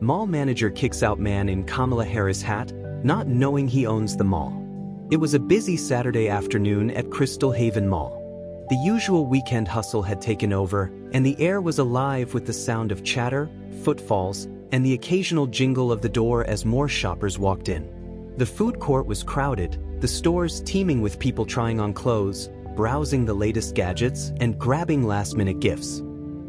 Mall manager kicks out man in Kamala Harris hat, not knowing he owns the mall. It was a busy Saturday afternoon at Crystal Haven Mall. The usual weekend hustle had taken over, and the air was alive with the sound of chatter, footfalls, and the occasional jingle of the door as more shoppers walked in. The food court was crowded, the stores teeming with people trying on clothes, browsing the latest gadgets, and grabbing last-minute gifts.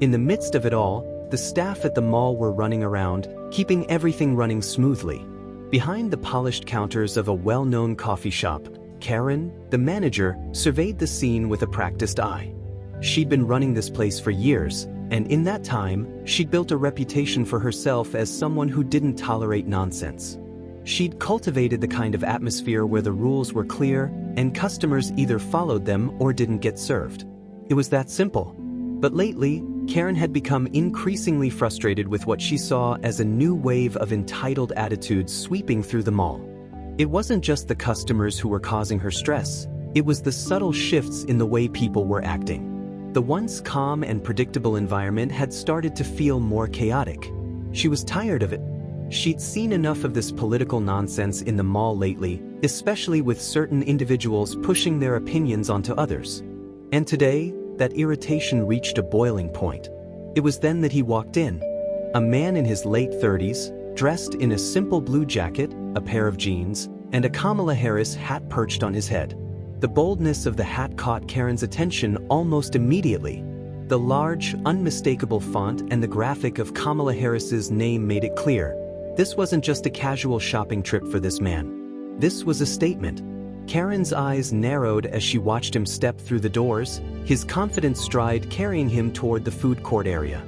In the midst of it all, the staff at the mall were running around, keeping everything running smoothly. Behind the polished counters of a well-known coffee shop, Karen, the manager, surveyed the scene with a practiced eye. She'd been running this place for years, and in that time, she'd built a reputation for herself as someone who didn't tolerate nonsense. She'd cultivated the kind of atmosphere where the rules were clear, and customers either followed them or didn't get served. It was that simple. But lately, Karen had become increasingly frustrated with what she saw as a new wave of entitled attitudes sweeping through the mall. It wasn't just the customers who were causing her stress, it was the subtle shifts in the way people were acting. The once calm and predictable environment had started to feel more chaotic. She was tired of it. She'd seen enough of this political nonsense in the mall lately, especially with certain individuals pushing their opinions onto others. And today, that irritation reached a boiling point. It was then that he walked in. A man in his late 30s, dressed in a simple blue jacket, a pair of jeans, and a Kamala Harris hat perched on his head. The boldness of the hat caught Karen's attention almost immediately. The large, unmistakable font and the graphic of Kamala Harris's name made it clear. This wasn't just a casual shopping trip for this man. This was a statement. Karen's eyes narrowed as she watched him step through the doors, his confident stride carrying him toward the food court area.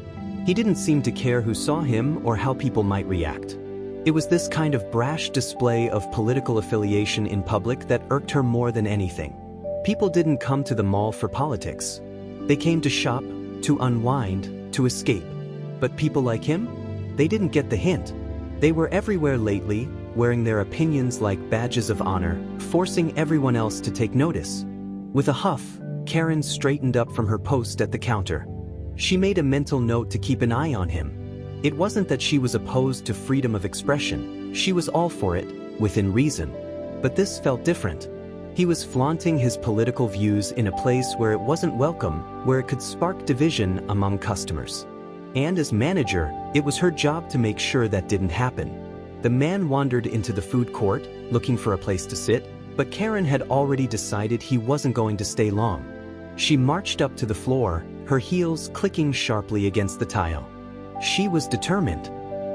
He didn't seem to care who saw him or how people might react. It was this kind of brash display of political affiliation in public that irked her more than anything. People didn't come to the mall for politics. They came to shop, to unwind, to escape. But people like him? They didn't get the hint. They were everywhere lately, wearing their opinions like badges of honor, forcing everyone else to take notice. With a huff, Karen straightened up from her post at the counter. She made a mental note to keep an eye on him. It wasn't that she was opposed to freedom of expression, she was all for it, within reason. But this felt different. He was flaunting his political views in a place where it wasn't welcome, where it could spark division among customers. And as manager, it was her job to make sure that didn't happen. The man wandered into the food court, looking for a place to sit, but Karen had already decided he wasn't going to stay long. She marched up to the floor, her heels clicking sharply against the tile. She was determined.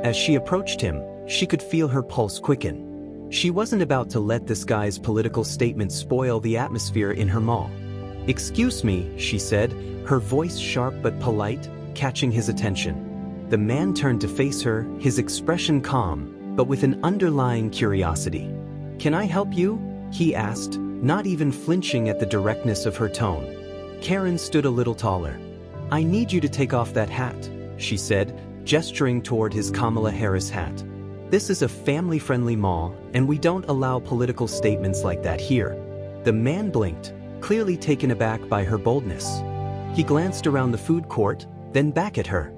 As she approached him, she could feel her pulse quicken. She wasn't about to let this guy's political statements spoil the atmosphere in her mall. "Excuse me," she said, her voice sharp but polite, catching his attention. The man turned to face her, his expression calm, but with an underlying curiosity. "Can I help you?" he asked, not even flinching at the directness of her tone. Karen stood a little taller. "I need you to take off that hat," she said, gesturing toward his Kamala Harris hat. "This is a family-friendly mall, and we don't allow political statements like that here." The man blinked, clearly taken aback by her boldness. He glanced around the food court, then back at her.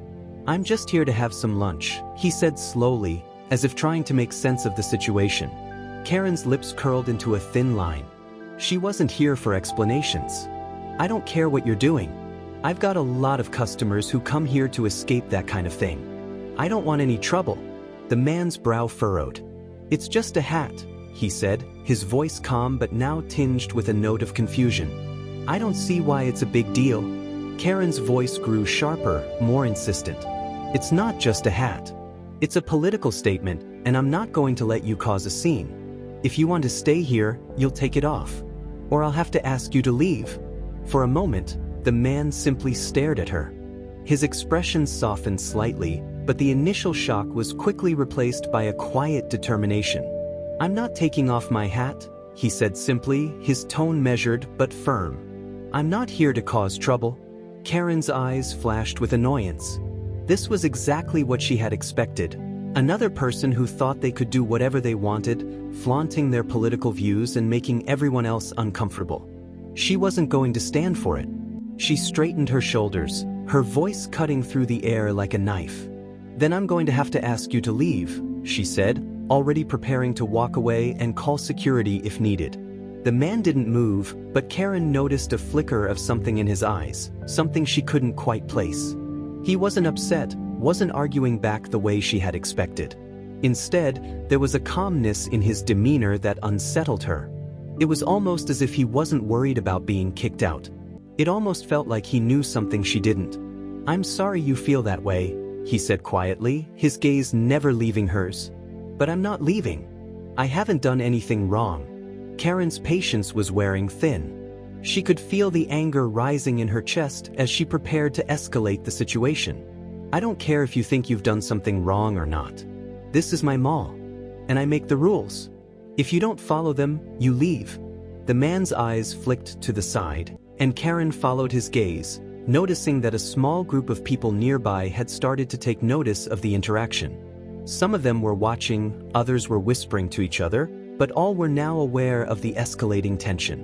"I'm just here to have some lunch," he said slowly, as if trying to make sense of the situation. Karen's lips curled into a thin line. She wasn't here for explanations. "I don't care what you're doing. I've got a lot of customers who come here to escape that kind of thing. I don't want any trouble." The man's brow furrowed. "It's just a hat," he said, his voice calm but now tinged with a note of confusion. "I don't see why it's a big deal." Karen's voice grew sharper, more insistent. "It's not just a hat. It's a political statement, and I'm not going to let you cause a scene. If you want to stay here, you'll take it off. Or I'll have to ask you to leave." For a moment, the man simply stared at her. His expression softened slightly, but the initial shock was quickly replaced by a quiet determination. "I'm not taking off my hat," he said simply, his tone measured but firm. "I'm not here to cause trouble." Karen's eyes flashed with annoyance. This was exactly what she had expected. Another person who thought they could do whatever they wanted, flaunting their political views and making everyone else uncomfortable. She wasn't going to stand for it. She straightened her shoulders, her voice cutting through the air like a knife. Then I'm going to have to ask you to leave, she said, already preparing to walk away and call security if needed. The man didn't move, but Karen noticed a flicker of something in his eyes, something she couldn't quite place. He wasn't upset, wasn't arguing back the way she had expected. Instead, there was a calmness in his demeanor that unsettled her. It was almost as if he wasn't worried about being kicked out. It almost felt like he knew something she didn't. "I'm sorry you feel that way," he said quietly, his gaze never leaving hers. "But I'm not leaving. I haven't done anything wrong." Karen's patience was wearing thin. She could feel the anger rising in her chest as she prepared to escalate the situation. "I don't care if you think you've done something wrong or not. This is my mall, and I make the rules. If you don't follow them, you leave." The man's eyes flicked to the side, and Karen followed his gaze, noticing that a small group of people nearby had started to take notice of the interaction. Some of them were watching, others were whispering to each other, but all were now aware of the escalating tension.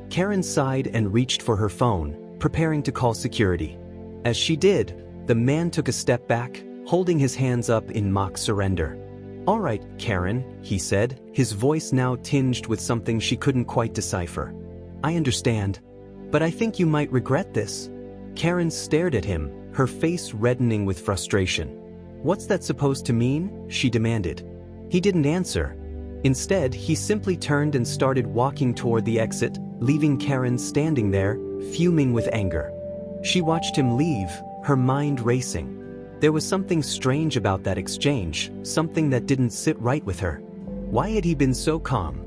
Karen sighed and reached for her phone, preparing to call security. As she did, the man took a step back, holding his hands up in mock surrender. "All right, Karen," he said, his voice now tinged with something she couldn't quite decipher. "I understand. But I think you might regret this." Karen stared at him, her face reddening with frustration. "What's that supposed to mean?" she demanded. He didn't answer. Instead, he simply turned and started walking toward the exit, leaving Karen standing there, fuming with anger. She watched him leave, her mind racing. There was something strange about that exchange, something that didn't sit right with her. Why had he been so calm?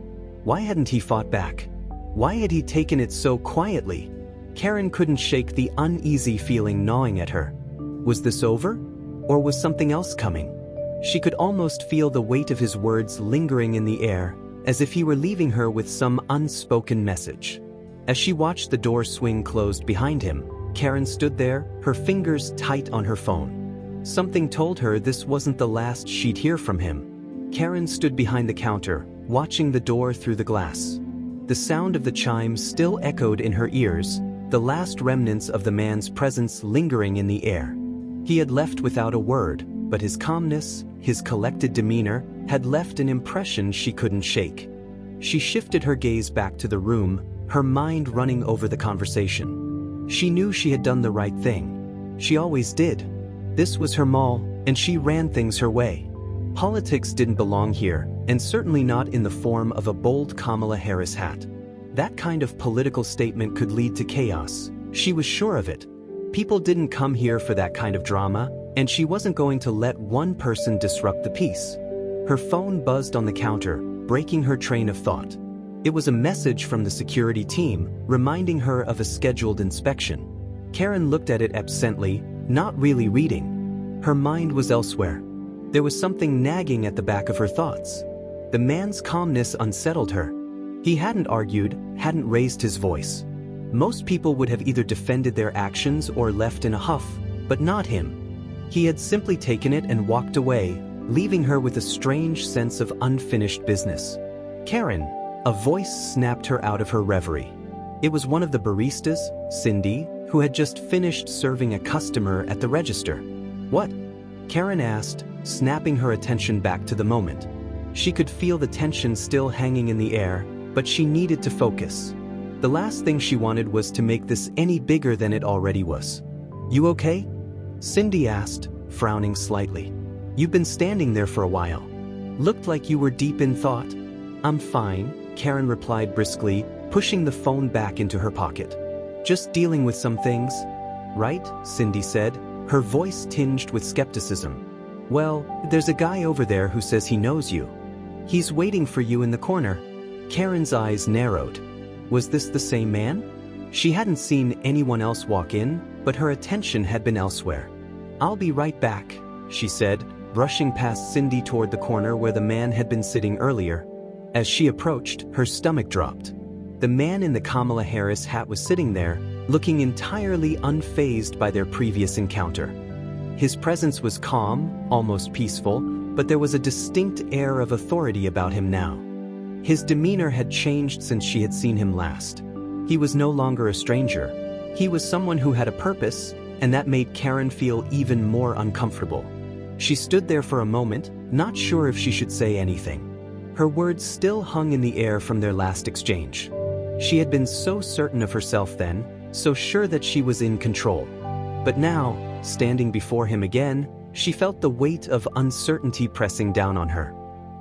Why hadn't he fought back? Why had he taken it so quietly? Karen couldn't shake the uneasy feeling gnawing at her. Was this over? Or was something else coming? She could almost feel the weight of his words lingering in the air, as if he were leaving her with some unspoken message. As she watched the door swing closed behind him, Karen stood there, her fingers tight on her phone. Something told her this wasn't the last she'd hear from him. Karen stood behind the counter, watching the door through the glass. The sound of the chimes still echoed in her ears, the last remnants of the man's presence lingering in the air. He had left without a word, but his calmness, his collected demeanor, had left an impression she couldn't shake. She shifted her gaze back to the room, her mind running over the conversation. She knew she had done the right thing. She always did. This was her mall, and she ran things her way. Politics didn't belong here, and certainly not in the form of a bold Kamala Harris hat. That kind of political statement could lead to chaos. She was sure of it. People didn't come here for that kind of drama, and she wasn't going to let one person disrupt the peace. Her phone buzzed on the counter, breaking her train of thought. It was a message from the security team, reminding her of a scheduled inspection. Karen looked at it absently, not really reading. Her mind was elsewhere. There was something nagging at the back of her thoughts. The man's calmness unsettled her. He hadn't argued, hadn't raised his voice. Most people would have either defended their actions or left in a huff, but not him. He had simply taken it and walked away, leaving her with a strange sense of unfinished business. "Karen," a voice snapped her out of her reverie. It was one of the baristas, Cindy, who had just finished serving a customer at the register. "What?" Karen asked, snapping her attention back to the moment. She could feel the tension still hanging in the air, but she needed to focus. The last thing she wanted was to make this any bigger than it already was. "You okay?" Cindy asked, frowning slightly. "You've been standing there for a while. Looked like you were deep in thought." "I'm fine," Karen replied briskly, pushing the phone back into her pocket. "Just dealing with some things." "Right?" Cindy said, her voice tinged with skepticism. "Well, there's a guy over there who says he knows you. He's waiting for you in the corner." Karen's eyes narrowed. Was this the same man? She hadn't seen anyone else walk in, but her attention had been elsewhere. "I'll be right back," she said, brushing past Cindy toward the corner where the man had been sitting earlier. As she approached, her stomach dropped. The man in the Kamala Harris hat was sitting there, looking entirely unfazed by their previous encounter. His presence was calm, almost peaceful, but there was a distinct air of authority about him now. His demeanor had changed since she had seen him last. He was no longer a stranger. He was someone who had a purpose, and that made Karen feel even more uncomfortable. She stood there for a moment, not sure if she should say anything. Her words still hung in the air from their last exchange. She had been so certain of herself then, so sure that she was in control. But now, standing before him again, she felt the weight of uncertainty pressing down on her.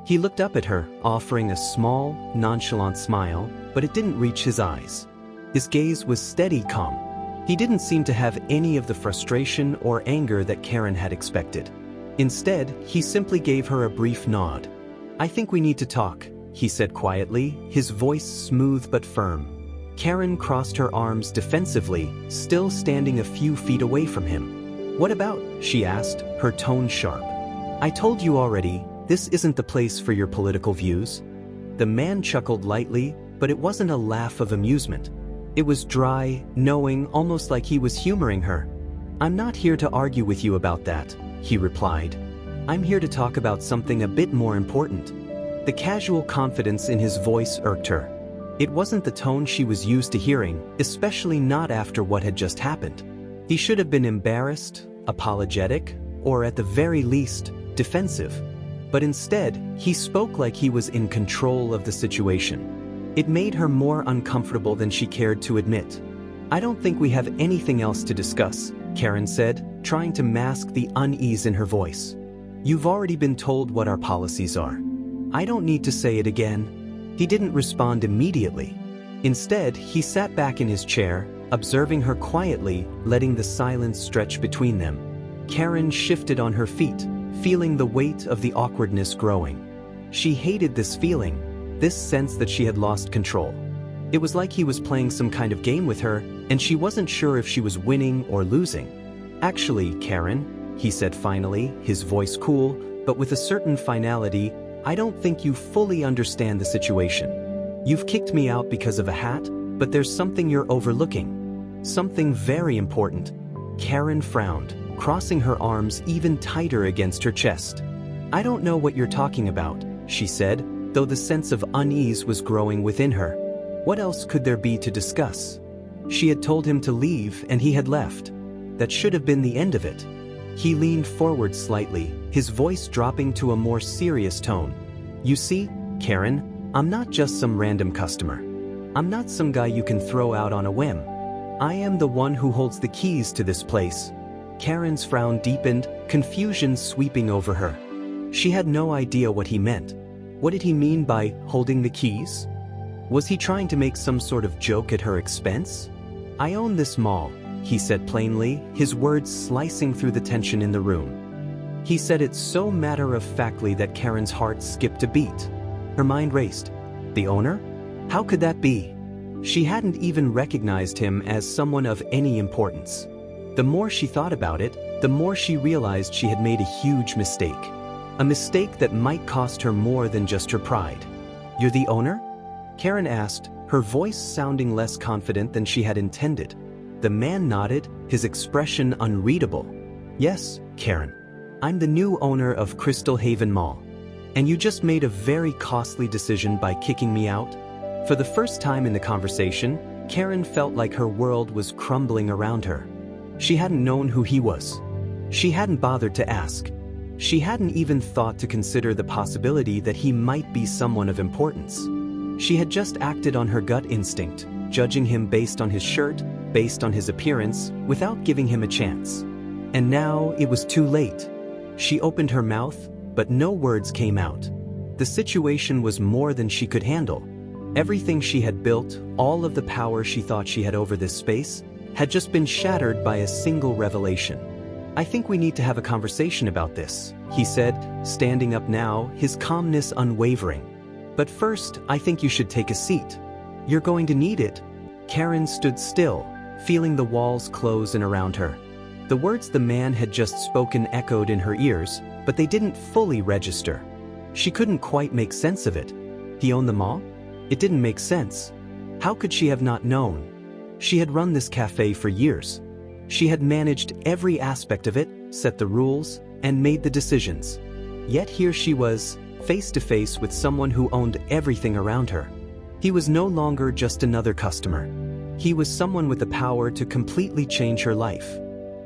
He looked up at her, offering a small, nonchalant smile, but it didn't reach his eyes. His gaze was steady, calm. He didn't seem to have any of the frustration or anger that Karen had expected. Instead, he simply gave her a brief nod. "I think we need to talk," he said quietly, his voice smooth but firm. Karen crossed her arms defensively, still standing a few feet away from him. "What about?" she asked, her tone sharp. "I told you already, this isn't the place for your political views." The man chuckled lightly, but it wasn't a laugh of amusement. It was dry, knowing, almost like he was humoring her. "I'm not here to argue with you about that," he replied. "I'm here to talk about something a bit more important." The casual confidence in his voice irked her. It wasn't the tone she was used to hearing, especially not after what had just happened. He should have been embarrassed, apologetic, or at the very least, defensive. But instead, he spoke like he was in control of the situation. It made her more uncomfortable than she cared to admit. "I don't think we have anything else to discuss," Karen said, trying to mask the unease in her voice. "You've already been told what our policies are. I don't need to say it again." He didn't respond immediately. Instead, he sat back in his chair, observing her quietly, letting the silence stretch between them. Karen shifted on her feet, feeling the weight of the awkwardness growing. She hated this feeling, this sense that she had lost control. It was like he was playing some kind of game with her, and she wasn't sure if she was winning or losing. "Actually, Karen," he said finally, his voice cool, but with a certain finality, "I don't think you fully understand the situation. You've kicked me out because of a hat, but there's something you're overlooking. Something very important." Karen frowned, crossing her arms even tighter against her chest. "I don't know what you're talking about," she said, though the sense of unease was growing within her. What else could there be to discuss? She had told him to leave and he had left. That should have been the end of it. He leaned forward slightly, his voice dropping to a more serious tone. "You see, Karen, I'm not just some random customer. I'm not some guy you can throw out on a whim. I am the one who holds the keys to this place." Karen's frown deepened, confusion sweeping over her. She had no idea what he meant. What did he mean by holding the keys? Was he trying to make some sort of joke at her expense? "I own this mall," he said plainly, his words slicing through the tension in the room. He said it so matter-of-factly that Karen's heart skipped a beat. Her mind raced. The owner? How could that be? She hadn't even recognized him as someone of any importance. The more she thought about it, the more she realized she had made a huge mistake. A mistake that might cost her more than just her pride. "You're the owner?" Karen asked, her voice sounding less confident than she had intended. The man nodded, his expression unreadable. "Yes, Karen. I'm the new owner of Crystal Haven Mall. And you just made a very costly decision by kicking me out?" For the first time in the conversation, Karen felt like her world was crumbling around her. She hadn't known who he was. She hadn't bothered to ask. She hadn't even thought to consider the possibility that he might be someone of importance. She had just acted on her gut instinct, judging him based on his shirt, based on his appearance, without giving him a chance. And now it was too late. She opened her mouth, but no words came out. The situation was more than she could handle. Everything she had built, all of the power she thought she had over this space, had just been shattered by a single revelation. "I think we need to have a conversation about this," he said, standing up now, his calmness unwavering. "But first, I think you should take a seat. You're going to need it." Karen stood still, feeling the walls close in around her. The words the man had just spoken echoed in her ears, but they didn't fully register. She couldn't quite make sense of it. He owned the mall? It didn't make sense. How could she have not known? She had run this cafe for years. She had managed every aspect of it, set the rules, and made the decisions. Yet here she was, face to face with someone who owned everything around her. He was no longer just another customer. He was someone with the power to completely change her life.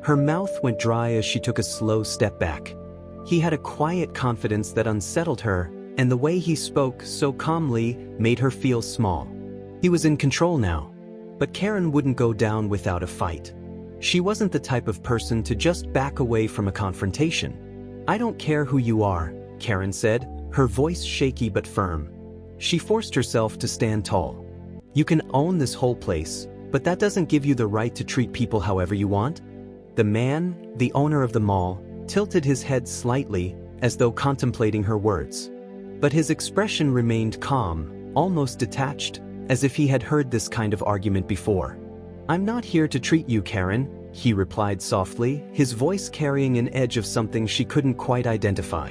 Her mouth went dry as she took a slow step back. He had a quiet confidence that unsettled her, and the way he spoke so calmly made her feel small. He was in control now. But Karen wouldn't go down without a fight. She wasn't the type of person to just back away from a confrontation. "I don't care who you are," Karen said, her voice shaky but firm. She forced herself to stand tall. "You can own this whole place, but that doesn't give you the right to treat people however you want." The man, the owner of the mall, tilted his head slightly, as though contemplating her words. But his expression remained calm, almost detached, as if he had heard this kind of argument before. "I'm not here to treat you, Karen," he replied softly, his voice carrying an edge of something she couldn't quite identify.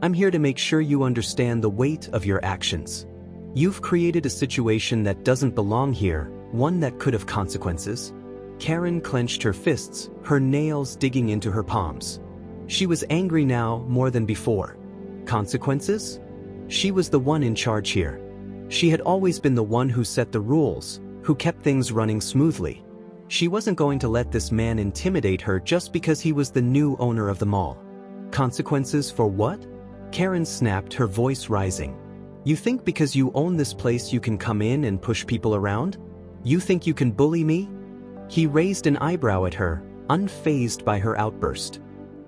"I'm here to make sure you understand the weight of your actions. You've created a situation that doesn't belong here, one that could have consequences." Karen clenched her fists, her nails digging into her palms. She was angry now more than before. Consequences? She was the one in charge here. She had always been the one who set the rules, who kept things running smoothly. She wasn't going to let this man intimidate her just because he was the new owner of the mall. Consequences for what? Karen snapped, her voice rising. "You think because you own this place you can come in and push people around? You think you can bully me?" He raised an eyebrow at her, unfazed by her outburst.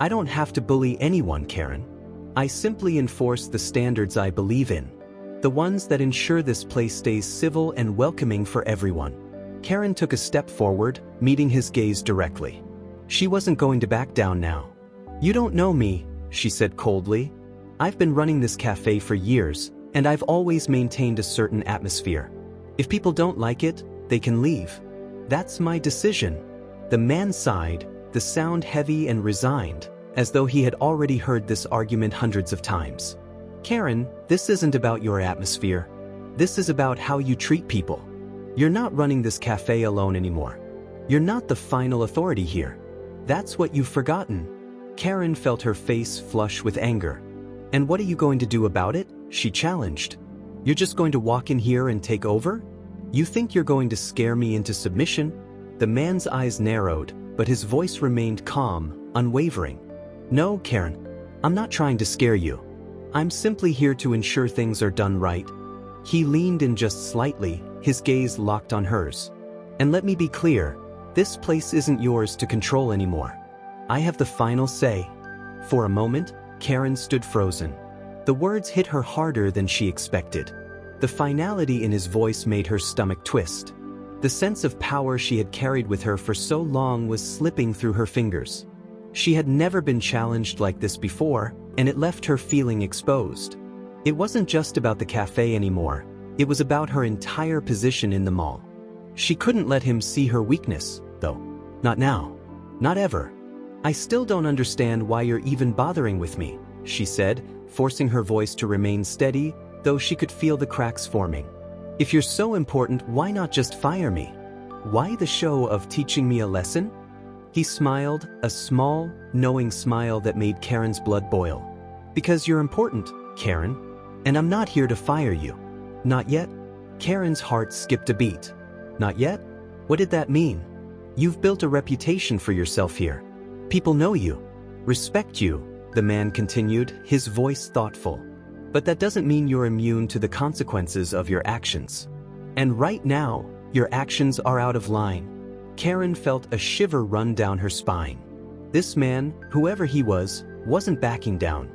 "I don't have to bully anyone, Karen. I simply enforce the standards I believe in. The ones that ensure this place stays civil and welcoming for everyone." Karen took a step forward, meeting his gaze directly. She wasn't going to back down now. "You don't know me," she said coldly. "I've been running this cafe for years, and I've always maintained a certain atmosphere. If people don't like it, they can leave. That's my decision." The man sighed, the sound heavy and resigned, as though he had already heard this argument hundreds of times. "Karen, this isn't about your atmosphere. This is about how you treat people. You're not running this cafe alone anymore. You're not the final authority here. That's what you've forgotten." Karen felt her face flush with anger. "And what are you going to do about it?" she challenged. "You're just going to walk in here and take over? You think you're going to scare me into submission?" The man's eyes narrowed, but his voice remained calm, unwavering. "No, Karen. I'm not trying to scare you. I'm simply here to ensure things are done right." He leaned in just slightly, his gaze locked on hers. "And let me be clear, this place isn't yours to control anymore. I have the final say." For a moment, Karen stood frozen. The words hit her harder than she expected. The finality in his voice made her stomach twist. The sense of power she had carried with her for so long was slipping through her fingers. She had never been challenged like this before, and it left her feeling exposed. It wasn't just about the cafe anymore, it was about her entire position in the mall. She couldn't let him see her weakness, though. Not now. Not ever. "I still don't understand why you're even bothering with me," she said, forcing her voice to remain steady, though she could feel the cracks forming. "If you're so important, why not just fire me? Why the show of teaching me a lesson?" He smiled, a small, knowing smile that made Karen's blood boil. "Because you're important, Karen. And I'm not here to fire you." "Not yet?" Karen's heart skipped a beat. "Not yet? What did that mean? You've built a reputation for yourself here. People know you, respect you," the man continued, his voice thoughtful. "But that doesn't mean you're immune to the consequences of your actions. And right now, your actions are out of line." Karen felt a shiver run down her spine. This man, whoever he was, wasn't backing down.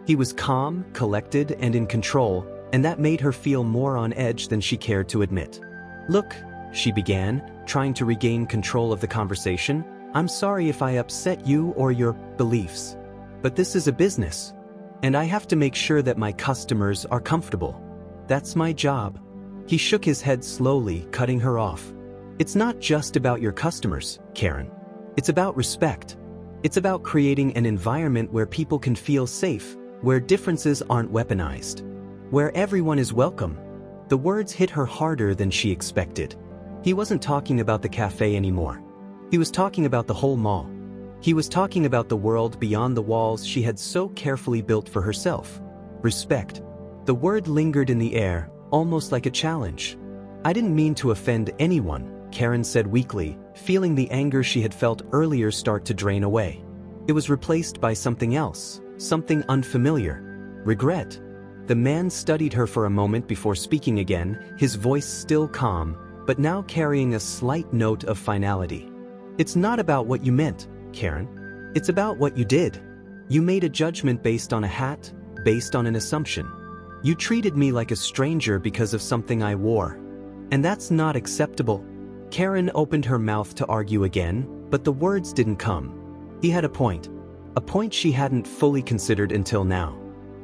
He was calm, collected, and in control, and that made her feel more on edge than she cared to admit. "Look," she began, trying to regain control of the conversation, "I'm sorry if I upset you or your beliefs. But this is a business. And I have to make sure that my customers are comfortable. That's my job." He shook his head slowly, cutting her off. "It's not just about your customers, Karen. It's about respect. It's about creating an environment where people can feel safe, where differences aren't weaponized, where everyone is welcome." The words hit her harder than she expected. He wasn't talking about the cafe anymore. He was talking about the whole mall. He was talking about the world beyond the walls she had so carefully built for herself. Respect. The word lingered in the air, almost like a challenge. "I didn't mean to offend anyone," Karen said weakly, feeling the anger she had felt earlier start to drain away. It was replaced by something else, something unfamiliar. Regret. The man studied her for a moment before speaking again, his voice still calm, but now carrying a slight note of finality. It's not about what you meant, Karen. It's about what you did. You made a judgment based on a hat, based on an assumption. You treated me like a stranger because of something I wore. And that's not acceptable. Karen opened her mouth to argue again, but the words didn't come. He had a point she hadn't fully considered until now.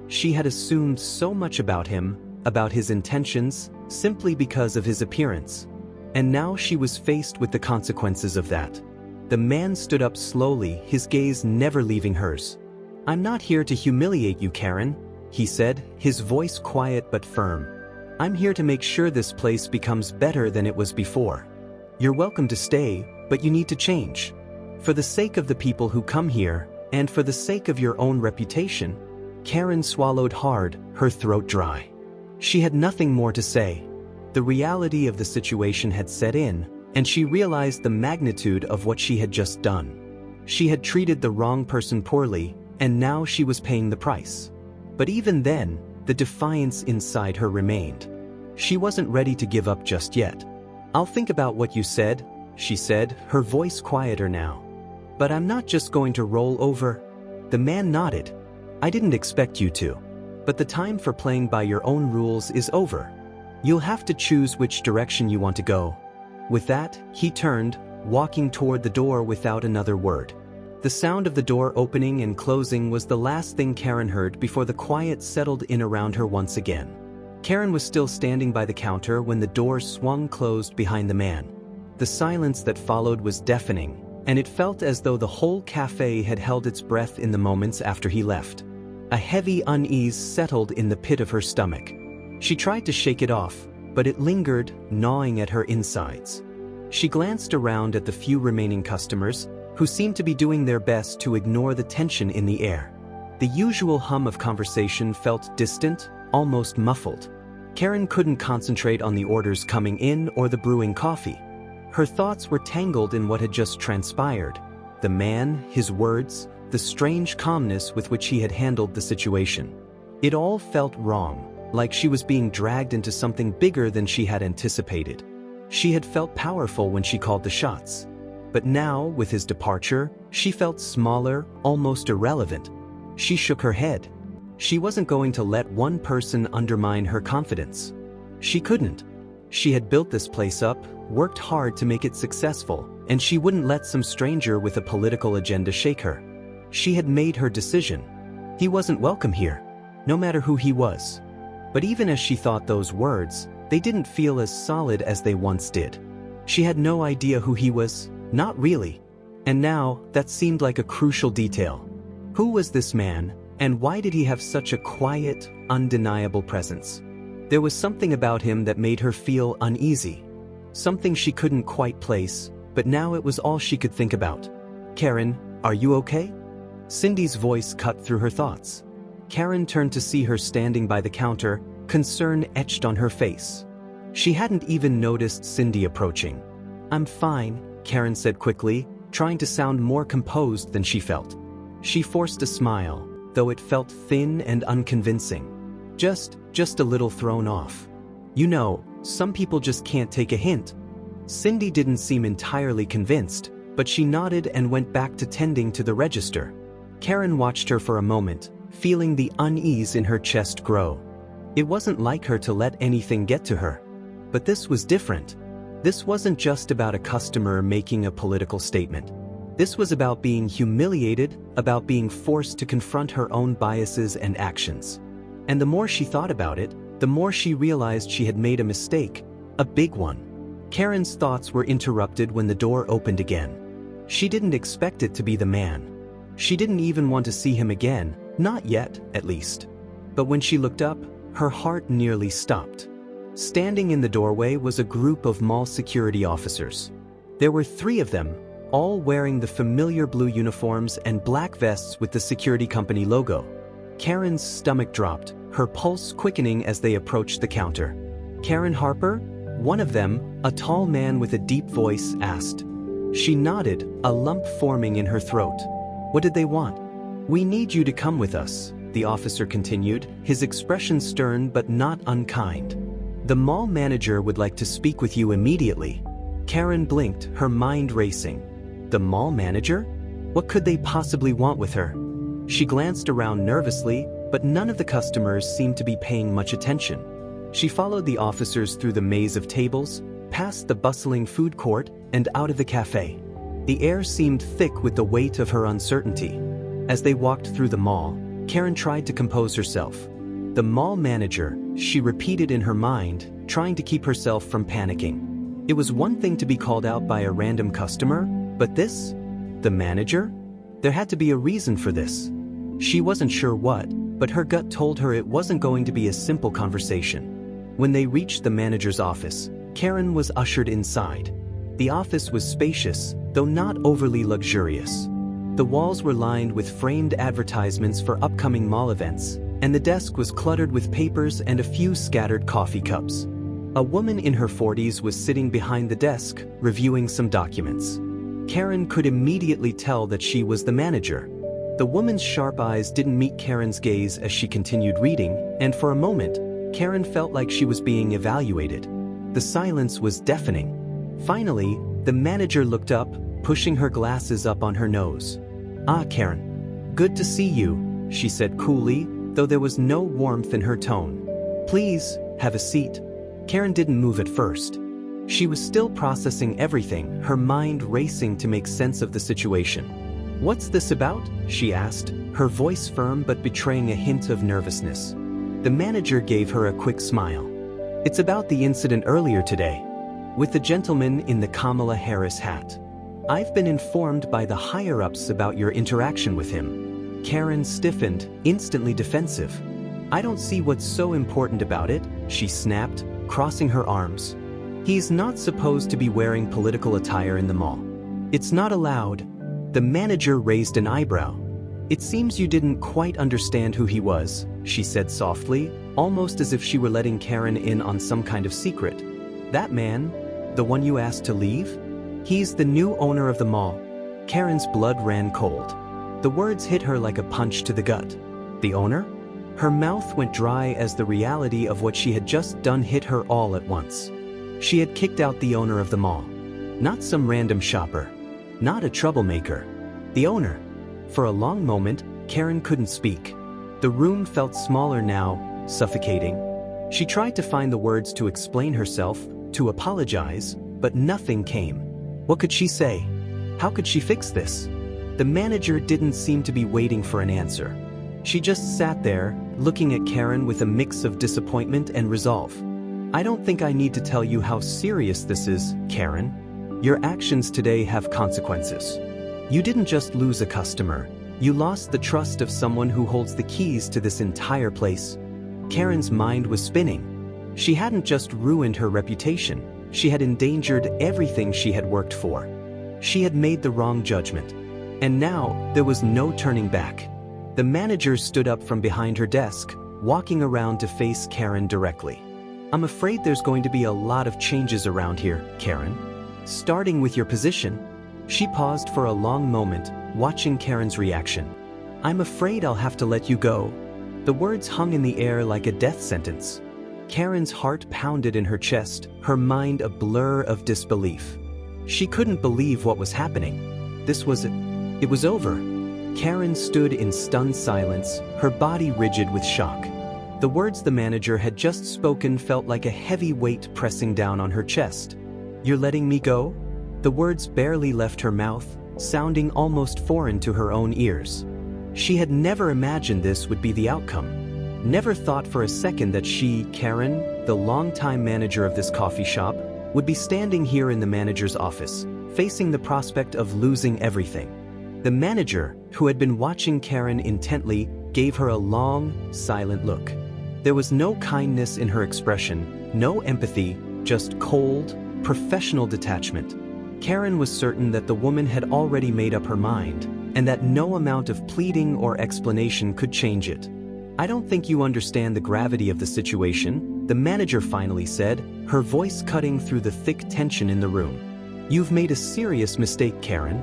She had assumed so much about him, about his intentions, simply because of his appearance. And now she was faced with the consequences of that. The man stood up slowly, his gaze never leaving hers. "I'm not here to humiliate you, Karen," he said, his voice quiet but firm. "I'm here to make sure this place becomes better than it was before. You're welcome to stay, but you need to change. For the sake of the people who come here, and for the sake of your own reputation." Karen swallowed hard, her throat dry. She had nothing more to say. The reality of the situation had set in, and she realized the magnitude of what she had just done. She had treated the wrong person poorly, and now she was paying the price. But even then, the defiance inside her remained. She wasn't ready to give up just yet. "I'll think about what you said," she said, her voice quieter now. "But I'm not just going to roll over." The man nodded. "I didn't expect you to. But the time for playing by your own rules is over. You'll have to choose which direction you want to go." With that, he turned, walking toward the door without another word. The sound of the door opening and closing was the last thing Karen heard before the quiet settled in around her once again. Karen was still standing by the counter when the door swung closed behind the man. The silence that followed was deafening, and it felt as though the whole cafe had held its breath in the moments after he left. A heavy unease settled in the pit of her stomach. She tried to shake it off, but it lingered, gnawing at her insides. She glanced around at the few remaining customers, who seemed to be doing their best to ignore the tension in the air. The usual hum of conversation felt distant, almost muffled. Karen couldn't concentrate on the orders coming in or the brewing coffee. Her thoughts were tangled in what had just transpired. The man, his words, the strange calmness with which he had handled the situation. It all felt wrong, like she was being dragged into something bigger than she had anticipated. She had felt powerful when she called the shots. But now, with his departure, she felt smaller, almost irrelevant. She shook her head. She wasn't going to let one person undermine her confidence. She couldn't. She had built this place up, worked hard to make it successful, and she wouldn't let some stranger with a political agenda shake her. She had made her decision. He wasn't welcome here, no matter who he was. But even as she thought those words, they didn't feel as solid as they once did. She had no idea who he was, not really. And now, that seemed like a crucial detail. Who was this man, and why did he have such a quiet, undeniable presence? There was something about him that made her feel uneasy. Something she couldn't quite place, but now it was all she could think about. "Karen, are you okay?" Cindy's voice cut through her thoughts. Karen turned to see her standing by the counter, concern etched on her face. She hadn't even noticed Cindy approaching. "I'm fine," Karen said quickly, trying to sound more composed than she felt. She forced a smile, though it felt thin and unconvincing. Just a little thrown off. "You know, some people just can't take a hint." Cindy didn't seem entirely convinced, but she nodded and went back to tending to the register. Karen watched her for a moment, feeling the unease in her chest grow. It wasn't like her to let anything get to her. But this was different. This wasn't just about a customer making a political statement. This was about being humiliated, about being forced to confront her own biases and actions. And the more she thought about it, the more she realized she had made a mistake, a big one. Karen's thoughts were interrupted when the door opened again. She didn't expect it to be the man. She didn't even want to see him again, not yet, at least. But when she looked up, her heart nearly stopped. Standing in the doorway was a group of mall security officers. There were 3 of them, all wearing the familiar blue uniforms and black vests with the security company logo. Karen's stomach dropped, her pulse quickening as they approached the counter. "Karen Harper?" One of them, a tall man with a deep voice, asked. She nodded, a lump forming in her throat. What did they want? "We need you to come with us," the officer continued, his expression stern but not unkind. "The mall manager would like to speak with you immediately." Karen blinked, her mind racing. The mall manager? What could they possibly want with her? She glanced around nervously, but none of the customers seemed to be paying much attention. She followed the officers through the maze of tables, past the bustling food court, and out of the cafe. The air seemed thick with the weight of her uncertainty. As they walked through the mall, Karen tried to compose herself. "The mall manager," she repeated in her mind, trying to keep herself from panicking. It was one thing to be called out by a random customer, but this? The manager? There had to be a reason for this. She wasn't sure what, but her gut told her it wasn't going to be a simple conversation. When they reached the manager's office, Karen was ushered inside. The office was spacious, though not overly luxurious. The walls were lined with framed advertisements for upcoming mall events, and the desk was cluttered with papers and a few scattered coffee cups. A woman in her 40s was sitting behind the desk, reviewing some documents. Karen could immediately tell that she was the manager. The woman's sharp eyes didn't meet Karen's gaze as she continued reading, and for a moment, Karen felt like she was being evaluated. The silence was deafening. Finally, the manager looked up, pushing her glasses up on her nose. "Ah, Karen. Good to see you," she said coolly, though there was no warmth in her tone. "Please, have a seat." Karen didn't move at first. She was still processing everything, her mind racing to make sense of the situation. "What's this about?" she asked, her voice firm but betraying a hint of nervousness. The manager gave her a quick smile. "It's about the incident earlier today, with the gentleman in the Kamala Harris hat. I've been informed by the higher-ups about your interaction with him." Karen stiffened, instantly defensive. "I don't see what's so important about it," she snapped, crossing her arms. "He's not supposed to be wearing political attire in the mall. It's not allowed." The manager raised an eyebrow. "It seems you didn't quite understand who he was," she said softly, almost as if she were letting Karen in on some kind of secret. "That man, the one you asked to leave? He's the new owner of the mall." Karen's blood ran cold. The words hit her like a punch to the gut. The owner? Her mouth went dry as the reality of what she had just done hit her all at once. She had kicked out the owner of the mall. Not some random shopper. Not a troublemaker. The owner. For a long moment, Karen couldn't speak. The room felt smaller now, suffocating. She tried to find the words to explain herself, to apologize, but nothing came. What could she say? How could she fix this? The manager didn't seem to be waiting for an answer. She just sat there, looking at Karen with a mix of disappointment and resolve. "I don't think I need to tell you how serious this is, Karen. Your actions today have consequences. You didn't just lose a customer, you lost the trust of someone who holds the keys to this entire place." Karen's mind was spinning. She hadn't just ruined her reputation, she had endangered everything she had worked for. She had made the wrong judgment. And now, there was no turning back. The manager stood up from behind her desk, walking around to face Karen directly. "I'm afraid there's going to be a lot of changes around here, Karen. Starting with your position." She paused for a long moment, watching Karen's reaction. "I'm afraid I'll have to let you go." The words hung in the air like a death sentence. Karen's heart pounded in her chest, her mind a blur of disbelief. She couldn't believe what was happening. This was it. It was over. Karen stood in stunned silence, her body rigid with shock. The words the manager had just spoken felt like a heavy weight pressing down on her chest. "You're letting me go?" The words barely left her mouth, sounding almost foreign to her own ears. She had never imagined this would be the outcome. Never thought for a second that she, Karen, the longtime manager of this coffee shop, would be standing here in the manager's office, facing the prospect of losing everything. The manager, who had been watching Karen intently, gave her a long, silent look. There was no kindness in her expression, no empathy, just cold, professional detachment. Karen was certain that the woman had already made up her mind, and that no amount of pleading or explanation could change it. "I don't think you understand the gravity of the situation," the manager finally said, her voice cutting through the thick tension in the room. "You've made a serious mistake, Karen.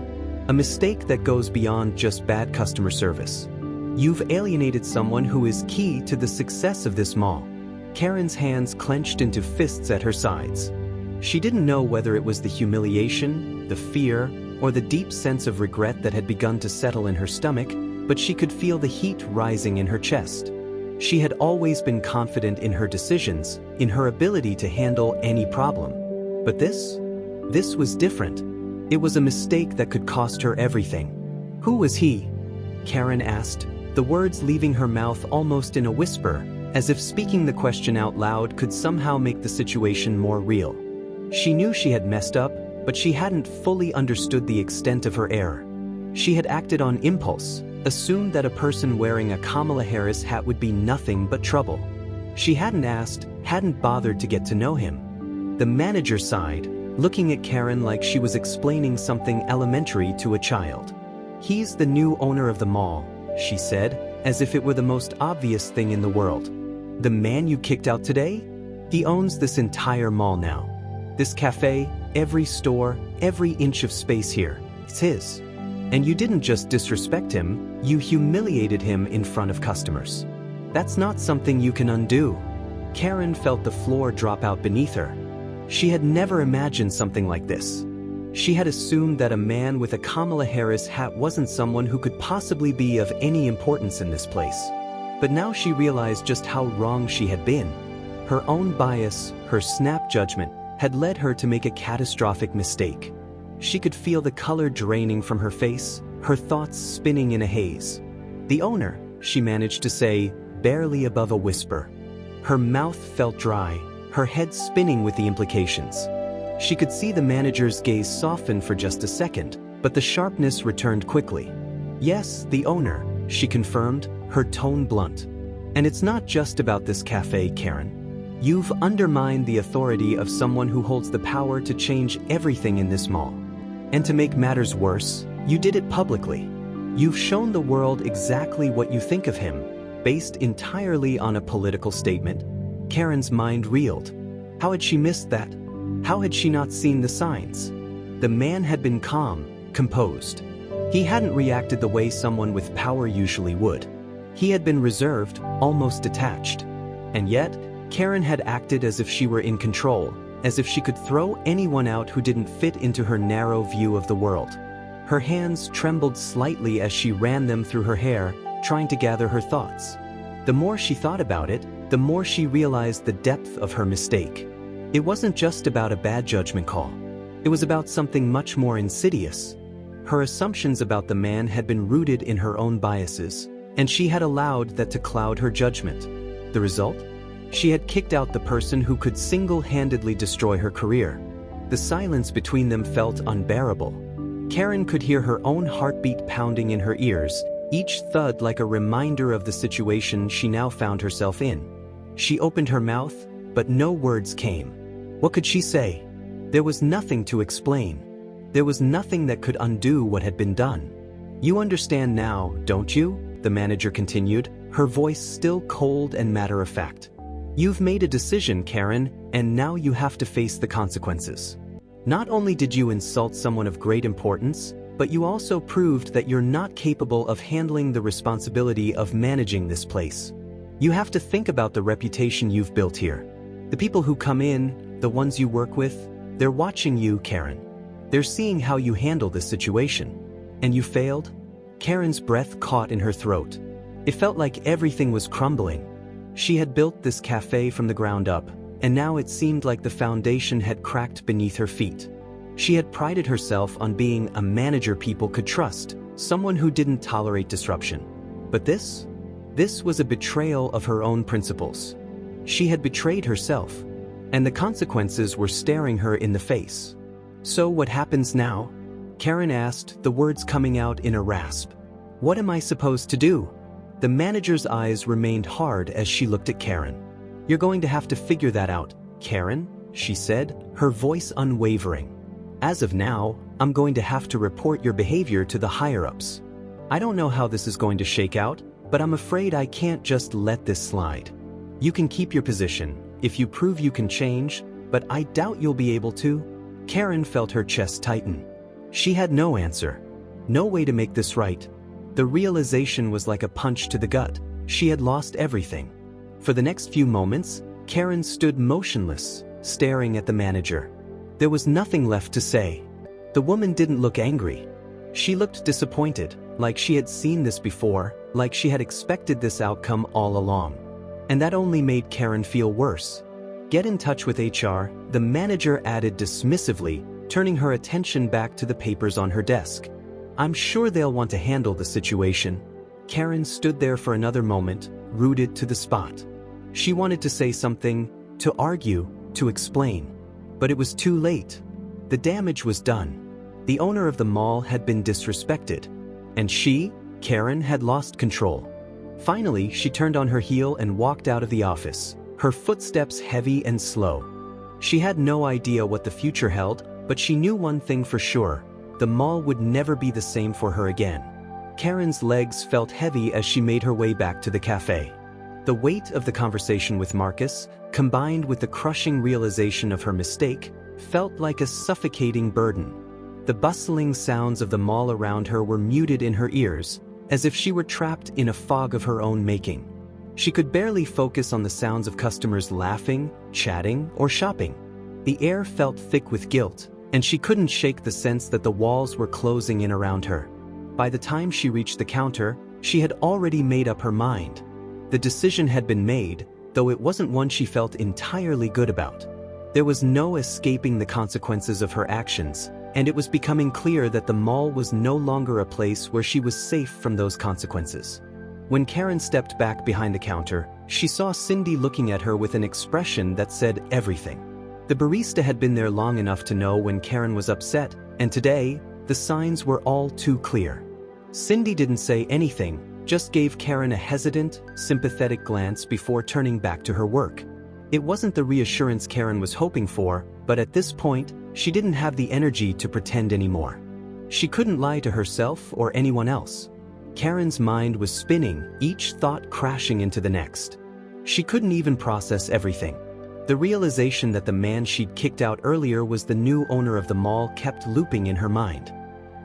A mistake that goes beyond just bad customer service. You've alienated someone who is key to the success of this mall. Karen's hands clenched into fists at her sides. She didn't know whether it was the humiliation, the fear, or the deep sense of regret that had begun to settle in her stomach, but she could feel the heat rising in her chest. She had always been confident in her decisions, in her ability to handle any problem. But this was different. It was a mistake that could cost her everything. Who was he? Karen asked, the words leaving her mouth almost in a whisper, as if speaking the question out loud could somehow make the situation more real. She knew she had messed up, but she hadn't fully understood the extent of her error. She had acted on impulse, assumed that a person wearing a Kamala Harris hat would be nothing but trouble. She hadn't asked, hadn't bothered to get to know him. The manager sighed, looking at Karen like she was explaining something elementary to a child. He's the new owner of the mall, she said, as if it were the most obvious thing in the world. The man you kicked out today? He owns this entire mall now. This cafe, every store, every inch of space here, it's his. And you didn't just disrespect him, you humiliated him in front of customers. That's not something you can undo. Karen felt the floor drop out beneath her. She had never imagined something like this. She had assumed that a man with a Kamala Harris hat wasn't someone who could possibly be of any importance in this place. But now she realized just how wrong she had been. Her own bias, her snap judgment, had led her to make a catastrophic mistake. She could feel the color draining from her face, her thoughts spinning in a haze. The owner, she managed to say, barely above a whisper. Her mouth felt dry, her head spinning with the implications. She could see the manager's gaze soften for just a second, but the sharpness returned quickly. Yes, the owner, she confirmed, her tone blunt. And it's not just about this cafe, Karen. You've undermined the authority of someone who holds the power to change everything in this mall. And to make matters worse, you did it publicly. You've shown the world exactly what you think of him, based entirely on a political statement. Karen's mind reeled. How had she missed that? How had she not seen the signs? The man had been calm, composed. He hadn't reacted the way someone with power usually would. He had been reserved, almost detached. And yet, Karen had acted as if she were in control, as if she could throw anyone out who didn't fit into her narrow view of the world. Her hands trembled slightly as she ran them through her hair, trying to gather her thoughts. The more she thought about it, the more she realized the depth of her mistake. It wasn't just about a bad judgment call. It was about something much more insidious. Her assumptions about the man had been rooted in her own biases, and she had allowed that to cloud her judgment. The result? She had kicked out the person who could single-handedly destroy her career. The silence between them felt unbearable. Karen could hear her own heartbeat pounding in her ears, each thud like a reminder of the situation she now found herself in. She opened her mouth, but no words came. What could she say? There was nothing to explain. There was nothing that could undo what had been done. You understand now, don't you? The manager continued, her voice still cold and matter-of-fact. You've made a decision, Karen, and now you have to face the consequences. Not only did you insult someone of great importance, but you also proved that you're not capable of handling the responsibility of managing this place. You have to think about the reputation you've built here. The people who come in, the ones you work with, they're watching you, Karen. They're seeing how you handle this situation. And you failed? Karen's breath caught in her throat. It felt like everything was crumbling. She had built this cafe from the ground up, and now it seemed like the foundation had cracked beneath her feet. She had prided herself on being a manager people could trust, someone who didn't tolerate disruption. But this was a betrayal of her own principles. She had betrayed herself, and the consequences were staring her in the face. So what happens now? Karen asked, the words coming out in a rasp. What am I supposed to do? The manager's eyes remained hard as she looked at Karen. You're going to have to figure that out, Karen, she said, her voice unwavering. As of now, I'm going to have to report your behavior to the higher-ups. I don't know how this is going to shake out, but I'm afraid I can't just let this slide. You can keep your position, if you prove you can change, but I doubt you'll be able to. Karen felt her chest tighten. She had no answer. No way to make this right. The realization was like a punch to the gut. She had lost everything. For the next few moments, Karen stood motionless, staring at the manager. There was nothing left to say. The woman didn't look angry. She looked disappointed, like she had seen this before, like she had expected this outcome all along. And that only made Karen feel worse. "Get in touch with HR," the manager added dismissively, turning her attention back to the papers on her desk. "I'm sure they'll want to handle the situation." Karen stood there for another moment, rooted to the spot. She wanted to say something, to argue, to explain. But it was too late. The damage was done. The owner of the mall had been disrespected. And she, Karen, had lost control. Finally, she turned on her heel and walked out of the office, her footsteps heavy and slow. She had no idea what the future held, but she knew one thing for sure: the mall would never be the same for her again. Karen's legs felt heavy as she made her way back to the cafe. The weight of the conversation with Marcus, combined with the crushing realization of her mistake, felt like a suffocating burden. The bustling sounds of the mall around her were muted in her ears, as if she were trapped in a fog of her own making. She could barely focus on the sounds of customers laughing, chatting, or shopping. The air felt thick with guilt, and she couldn't shake the sense that the walls were closing in around her. By the time she reached the counter, she had already made up her mind. The decision had been made, though it wasn't one she felt entirely good about. There was no escaping the consequences of her actions, and it was becoming clear that the mall was no longer a place where she was safe from those consequences. When Karen stepped back behind the counter, she saw Cindy looking at her with an expression that said everything. The barista had been there long enough to know when Karen was upset, and today, the signs were all too clear. Cindy didn't say anything, just gave Karen a hesitant, sympathetic glance before turning back to her work. It wasn't the reassurance Karen was hoping for, but at this point, she didn't have the energy to pretend anymore. She couldn't lie to herself or anyone else. Karen's mind was spinning, each thought crashing into the next. She couldn't even process everything. The realization that the man she'd kicked out earlier was the new owner of the mall kept looping in her mind.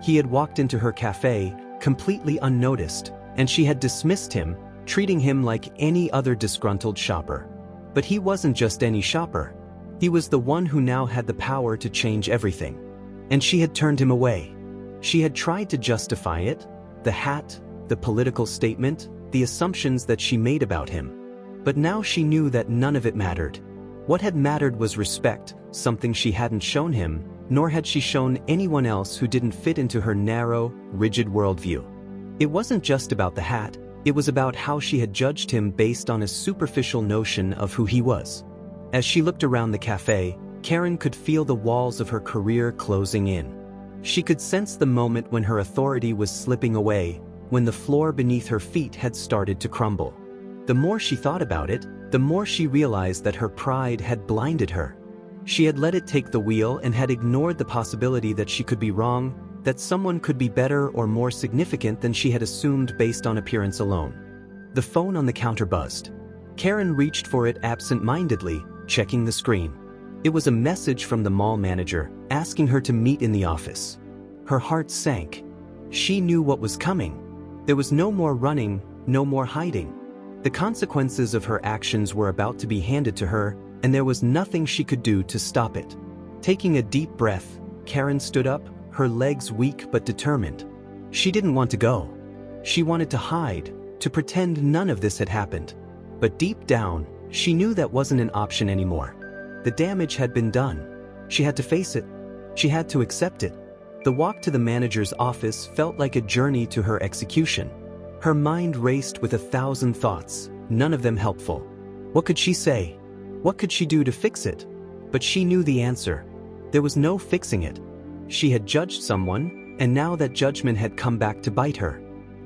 He had walked into her cafe, completely unnoticed, and she had dismissed him, treating him like any other disgruntled shopper. But he wasn't just any shopper. He was the one who now had the power to change everything. And she had turned him away. She had tried to justify it, the hat, the political statement, the assumptions that she made about him. But now she knew that none of it mattered. What had mattered was respect, something she hadn't shown him, nor had she shown anyone else who didn't fit into her narrow, rigid worldview. It wasn't just about the hat, it was about how she had judged him based on a superficial notion of who he was. As she looked around the cafe, Karen could feel the walls of her career closing in. She could sense the moment when her authority was slipping away, when the floor beneath her feet had started to crumble. The more she thought about it, the more she realized that her pride had blinded her. She had let it take the wheel and had ignored the possibility that she could be wrong, that someone could be better or more significant than she had assumed based on appearance alone. The phone on the counter buzzed. Karen reached for it absent-mindedly, checking the screen. It was a message from the mall manager, asking her to meet in the office. Her heart sank. She knew what was coming. There was no more running, no more hiding. The consequences of her actions were about to be handed to her, and there was nothing she could do to stop it. Taking a deep breath, Karen stood up, her legs weak but determined. She didn't want to go. She wanted to hide, to pretend none of this had happened. But deep down, she knew that wasn't an option anymore. The damage had been done. She had to face it. She had to accept it. The walk to the manager's office felt like a journey to her execution. Her mind raced with 1,000 thoughts, none of them helpful. What could she say? What could she do to fix it? But she knew the answer. There was no fixing it. She had judged someone, and now that judgment had come back to bite her.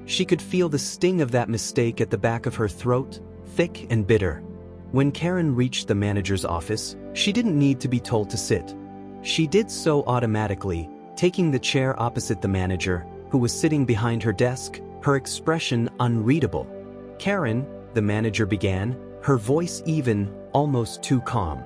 She could feel the sting of that mistake at the back of her throat, thick and bitter. When Karen reached the manager's office, she didn't need to be told to sit. She did so automatically, taking the chair opposite the manager, who was sitting behind her desk, her expression unreadable. "Karen," the manager began, her voice even, almost too calm.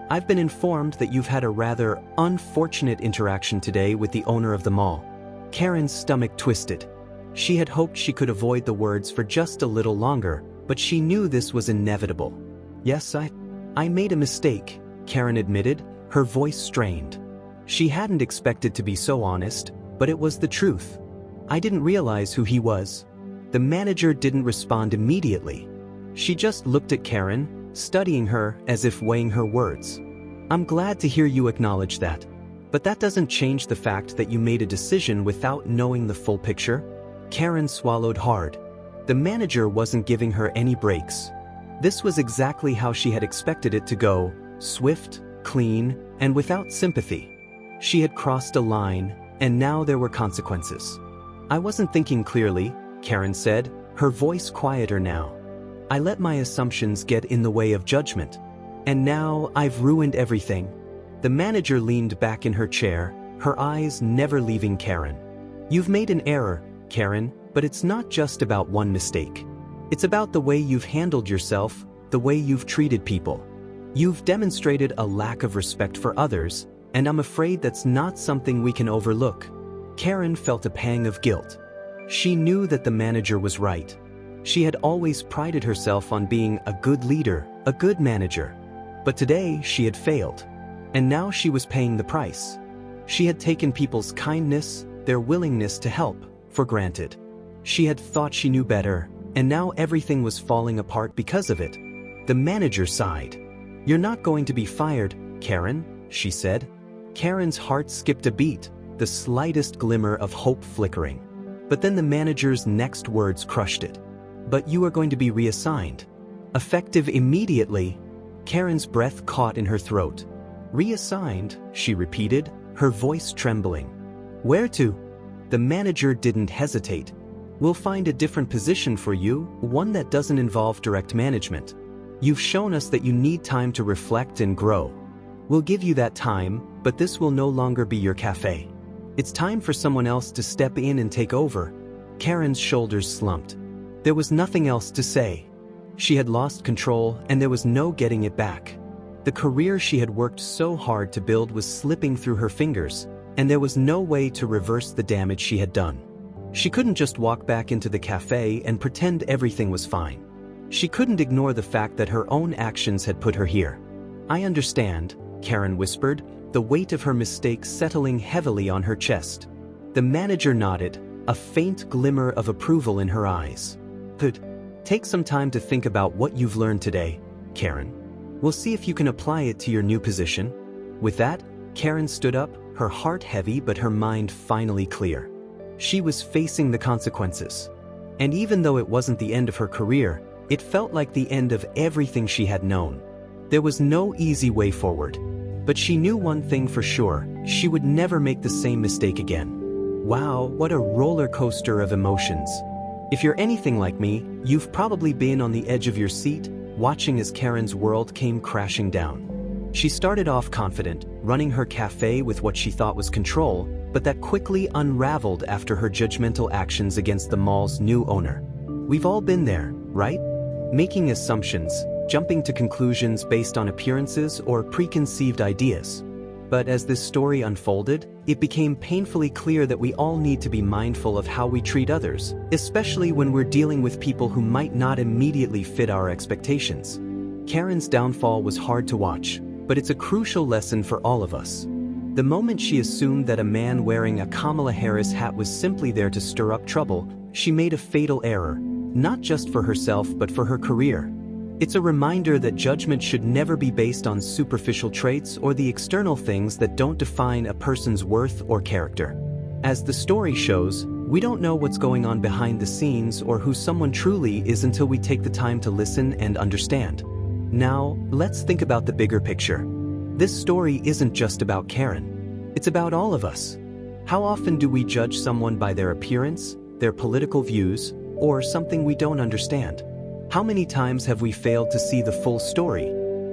"I've been informed that you've had a rather unfortunate interaction today with the owner of the mall. Karen's stomach twisted. She had hoped she could avoid the words for just a little longer, but she knew this was inevitable. Yes, I made a mistake, Karen admitted, her voice strained. She hadn't expected to be so honest, but it was the truth. I didn't realize who he was. The manager didn't respond immediately. She just looked at Karen, studying her as if weighing her words. I'm glad to hear you acknowledge that. But that doesn't change the fact that you made a decision without knowing the full picture. Karen swallowed hard. The manager wasn't giving her any breaks. This was exactly how she had expected it to go, swift, clean, and without sympathy. She had crossed a line, and now there were consequences. I wasn't thinking clearly, Karen said, her voice quieter now. I let my assumptions get in the way of judgment. And now I've ruined everything. The manager leaned back in her chair, her eyes never leaving Karen. You've made an error, Karen, but it's not just about one mistake. It's about the way you've handled yourself, the way you've treated people. You've demonstrated a lack of respect for others, and I'm afraid that's not something we can overlook. Karen felt a pang of guilt. She knew that the manager was right. She had always prided herself on being a good leader, a good manager. But today she had failed. And now she was paying the price. She had taken people's kindness, their willingness to help, for granted. She had thought she knew better, and now everything was falling apart because of it. The manager sighed. You're not going to be fired, Karen, she said. Karen's heart skipped a beat, the slightest glimmer of hope flickering. But then the manager's next words crushed it. But you are going to be reassigned. Effective immediately. Karen's breath caught in her throat. Reassigned, she repeated, her voice trembling. Where to? The manager didn't hesitate. We'll find a different position for you, one that doesn't involve direct management. You've shown us that you need time to reflect and grow. We'll give you that time, but this will no longer be your cafe. It's time for someone else to step in and take over. Karen's shoulders slumped. There was nothing else to say. She had lost control, and there was no getting it back. The career she had worked so hard to build was slipping through her fingers, and there was no way to reverse the damage she had done. She couldn't just walk back into the cafe and pretend everything was fine. She couldn't ignore the fact that her own actions had put her here. I understand, Karen whispered, the weight of her mistake settling heavily on her chest. The manager nodded, a faint glimmer of approval in her eyes. Good. Take some time to think about what you've learned today, Karen. We'll see if you can apply it to your new position. With that, Karen stood up, her heart heavy but her mind finally clear. She was facing the consequences. And even though it wasn't the end of her career, it felt like the end of everything she had known. There was no easy way forward. But she knew one thing for sure, she would never make the same mistake again. Wow, what a roller coaster of emotions. If you're anything like me, you've probably been on the edge of your seat, watching as Karen's world came crashing down. She started off confident, running her cafe with what she thought was control, but that quickly unraveled after her judgmental actions against the mall's new owner. We've all been there, right? Making assumptions, jumping to conclusions based on appearances or preconceived ideas. But as this story unfolded, it became painfully clear that we all need to be mindful of how we treat others, especially when we're dealing with people who might not immediately fit our expectations. Karen's downfall was hard to watch, but it's a crucial lesson for all of us. The moment she assumed that a man wearing a Kamala Harris hat was simply there to stir up trouble, she made a fatal error, not just for herself but for her career. It's a reminder that judgment should never be based on superficial traits or the external things that don't define a person's worth or character. As the story shows, we don't know what's going on behind the scenes or who someone truly is until we take the time to listen and understand. Now, let's think about the bigger picture. This story isn't just about Karen. It's about all of us. How often do we judge someone by their appearance, their political views, or something we don't understand? How many times have we failed to see the full story?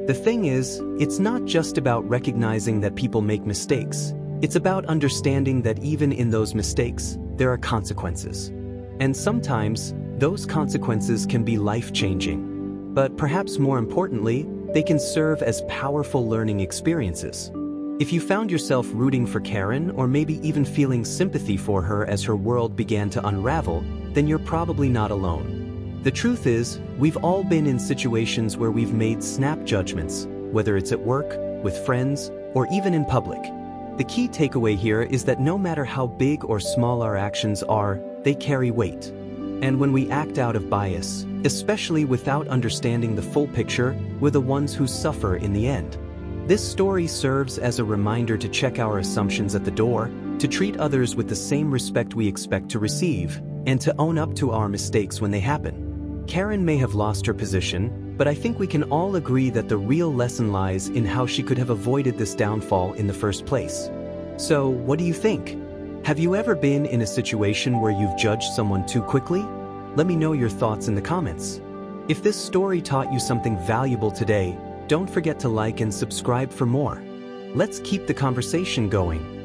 The thing is, it's not just about recognizing that people make mistakes. It's about understanding that even in those mistakes, there are consequences. And sometimes, those consequences can be life-changing. But perhaps more importantly, they can serve as powerful learning experiences. If you found yourself rooting for Karen or maybe even feeling sympathy for her as her world began to unravel, then you're probably not alone. The truth is, we've all been in situations where we've made snap judgments, whether it's at work, with friends, or even in public. The key takeaway here is that no matter how big or small our actions are, they carry weight. And when we act out of bias, especially without understanding the full picture, we're the ones who suffer in the end. This story serves as a reminder to check our assumptions at the door, to treat others with the same respect we expect to receive, and to own up to our mistakes when they happen. Karen may have lost her position, but I think we can all agree that the real lesson lies in how she could have avoided this downfall in the first place. So, what do you think? Have you ever been in a situation where you've judged someone too quickly? Let me know your thoughts in the comments. If this story taught you something valuable today, don't forget to like and subscribe for more. Let's keep the conversation going.